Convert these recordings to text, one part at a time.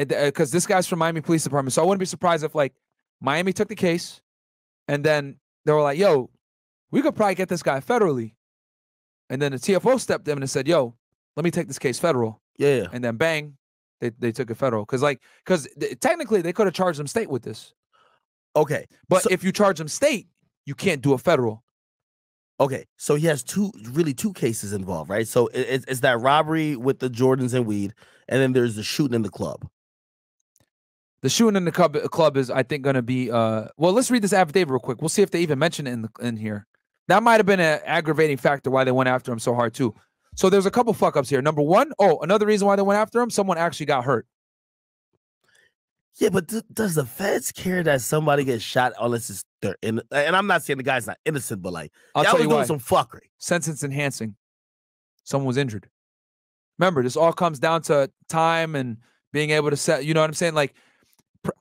because this guy's from Miami Police Department. So I wouldn't be surprised if like Miami took the case and then they were like, yo, we could probably get this guy federally. And then the TFO stepped in and said, yo, let me take this case federal. Yeah. And then bang, they took it federal. Because technically they could have charged them state with this. Okay. But if you charge them state, you can't do a federal. Okay. So he has two cases involved, right? So it's that robbery with the Jordans and weed, and then there's the shooting in the club. The shooting in the club is, I think, going to be, well, let's read this affidavit real quick. We'll see if they even mention it in here. That might have been an aggravating factor why they went after him so hard, too. So there's a couple fuck-ups here. Number one, another reason why they went after him, someone actually got hurt. Yeah, but does the feds care that somebody gets shot unless they're in? And I'm not saying the guy's not innocent, but like, I'll tell you doing why. some fuckery. Sentence enhancing. Someone was injured. Remember, this all comes down to time and being able to set, you know what I'm saying? Like,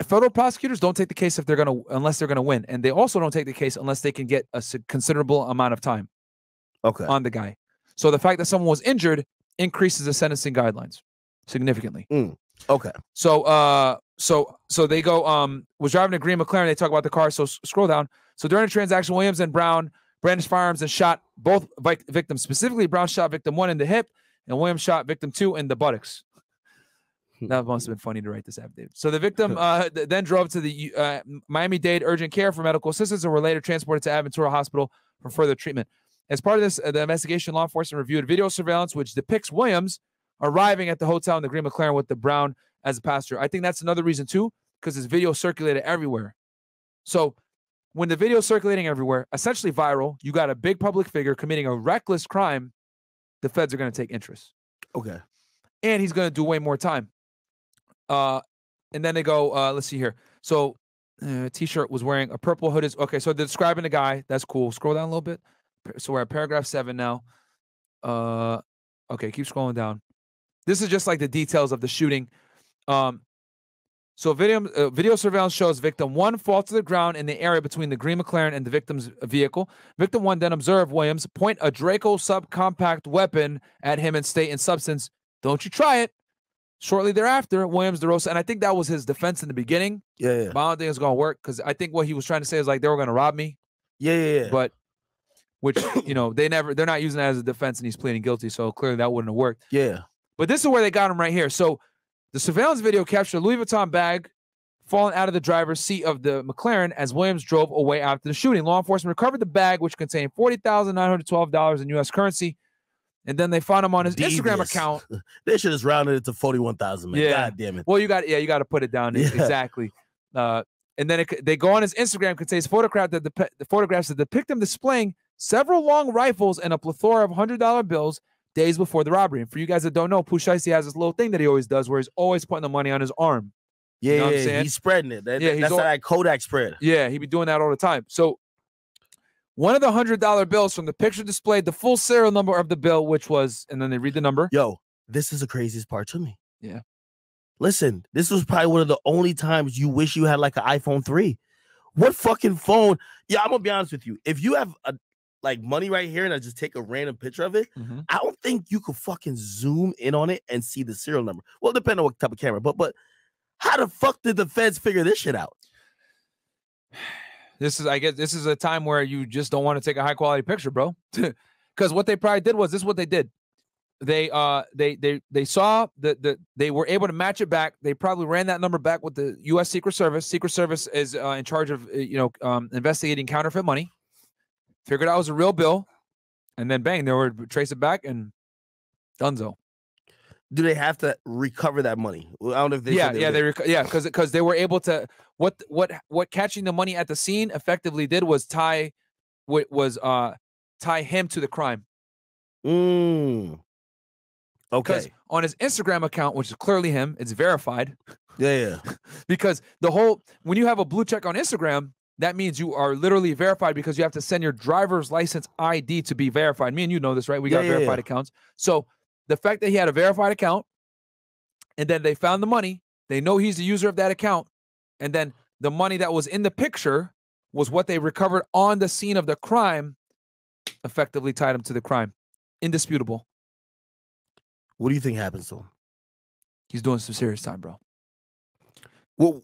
federal prosecutors don't take the case unless they're gonna win, and they also don't take the case unless they can get a considerable amount of time on the guy. So the fact that someone was injured increases the sentencing guidelines significantly. Okay. So they go was driving a green McLaren. They talk about the car. So scroll down. So during the transaction, Williams and Brown brandished firearms and shot both victims. Specifically, Brown shot victim 1 in the hip, and Williams shot victim 2 in the buttocks. That must have been funny to write this affidavit. So the victim then drove to the Miami-Dade urgent care for medical assistance and were later transported to Aventura Hospital for further treatment. As part of this, the investigation, law enforcement reviewed video surveillance, which depicts Williams arriving at the hotel in the green McLaren with the Brown as a passenger. I think that's another reason, too, because this video circulated everywhere. So when the video is circulating everywhere, essentially viral, you got a big public figure committing a reckless crime, the feds are going to take interest. Okay. And he's going to do way more time. And then they go, let's see here. So T-shirt was wearing a purple hood. Okay, so they're describing the guy. That's cool. Scroll down a little bit. So we're at paragraph 7 now. Okay, keep scrolling down. This is just like the details of the shooting. So video surveillance shows victim 1 fall to the ground in the area between the green McLaren and the victim's vehicle. Victim 1 then observed Williams point a Draco subcompact weapon at him and state in substance, "Don't you try it." Shortly thereafter, Williams DeRosa, and I think that was his defense in the beginning. Yeah. But I don't think it's going to work because I think what he was trying to say is like they were going to rob me. Yeah. But which, you know, they're not using that as a defense and he's pleading guilty. So clearly that wouldn't have worked. Yeah. But this is where they got him right here. So the surveillance video captured a Louis Vuitton bag falling out of the driver's seat of the McLaren as Williams drove away after the shooting. Law enforcement recovered the bag, which contained $40,912 in U.S. currency. And then they found him on his Instagram account. They should have rounded it to 41,000, man. Yeah. God damn it. Well, you got to put it down. Yeah. Exactly. And then they go on his Instagram, contains photographs that depict him displaying several long rifles and a plethora of $100 bills days before the robbery. And for you guys that don't know, Pooh Shiesty has this little thing that he always does where he's always putting the money on his arm. Yeah, you know what I'm saying? He's spreading it. That's that Kodak spread. Yeah, he be doing that all the time. So one of the $100 bills from the picture displayed the full serial number of the bill, which was, and then they read the number. Yo, this is the craziest part to me. Yeah. Listen, this was probably one of the only times you wish you had like an iPhone 3. What fucking phone? Yeah, I'm gonna be honest with you. If you have like money right here and I just take a random picture of it, I don't think you could fucking zoom in on it and see the serial number. Well, depending on what type of camera, but how the fuck did the feds figure this shit out? This is a time where you just don't want to take a high quality picture, bro. Because what they probably did was this is what they did. They saw that they were able to match it back. They probably ran that number back with the U.S. Secret Service. Secret Service is in charge of investigating counterfeit money. Figured out it was a real bill, and then bang, they were trace it back and donezo. Do they have to recover that money? I don't know if they because they were able to what catching the money at the scene effectively did was tie him to the crime. Okay. Because on his Instagram account, which is clearly him, it's verified. Yeah. Because when you have a blue check on Instagram, that means you are literally verified because you have to send your driver's license ID to be verified. Me and you know this, right? We got verified accounts. So the fact that he had a verified account and then they found the money, they know he's the user of that account. And then the money that was in the picture was what they recovered on the scene of the crime, effectively tied him to the crime. Indisputable. What do you think happens to him? He's doing some serious time, bro. Well,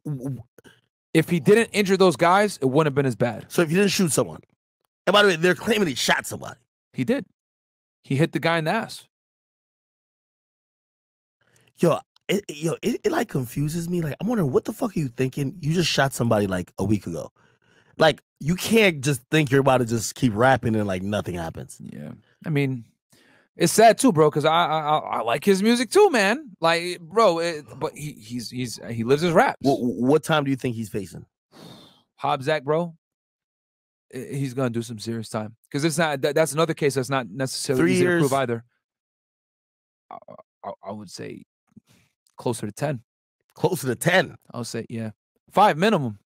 if he didn't injure those guys, it wouldn't have been as bad. So if he didn't shoot someone, and by the way, they're claiming he shot somebody. He did. He hit the guy in the ass. Yo, it like confuses me. Like, I'm wondering, what the fuck are you thinking? You just shot somebody like a week ago. Like, you can't just think you're about to just keep rapping and like nothing happens. Yeah, I mean, it's sad too, bro, because I like his music too, man. Like, bro, but he lives his raps. What time do you think he's facing? Hobbs Act, bro. He's gonna do some serious time because it's not. That's another case that's not necessarily 3 easy years. to prove either. I would say closer to 10. Closer to 10. I'll say 5 minimum.